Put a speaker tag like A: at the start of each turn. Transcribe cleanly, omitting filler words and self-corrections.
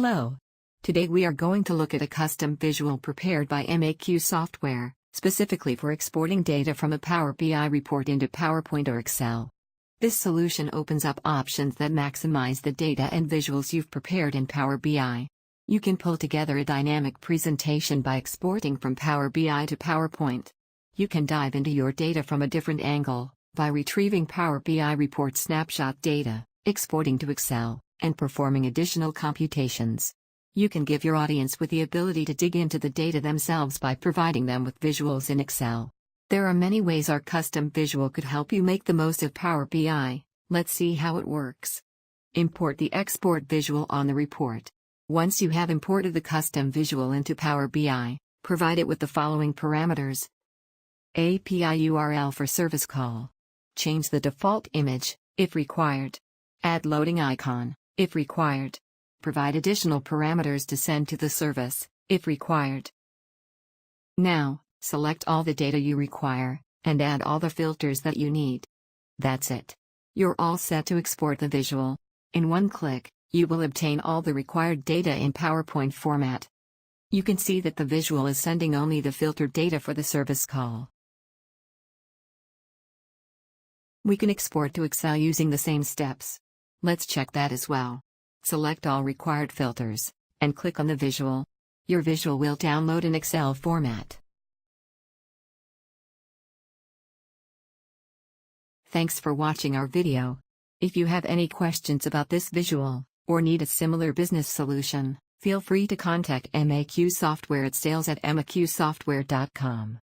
A: Hello. Today we are going to look at a custom visual prepared by MAQ Software, specifically for exporting data from a Power BI report into PowerPoint or Excel. This solution opens up options that maximize the data and visuals you've prepared in Power BI. You can pull together a dynamic presentation by exporting from Power BI to PowerPoint. You can dive into your data from a different angle, by retrieving Power BI report snapshot data, exporting to Excel, and performing additional computations. You can give your audience with the ability to dig into the data themselves by providing them with visuals in Excel. There are many ways our custom visual could help you make the most of Power BI. Let's see how it works. Import the export visual on the report. Once you have imported the custom visual into Power BI, provide it with the following parameters. API URL for service call. Change the default image, if required. Add loading icon, if required. Provide additional parameters to send to the service, if required. Now, select all the data you require, and add all the filters that you need. That's it. You're all set to export the visual. In one click, you will obtain all the required data in PowerPoint format. You can see that the visual is sending only the filtered data for the service call. We can export to Excel using the same steps. Let's check that as well. Select all required filters, and click on the visual. Your visual will download in Excel format. Thanks for watching our video. If you have any questions about this visual, or need a similar business solution, feel free to contact MAQ Software at sales@maqsoftware.com.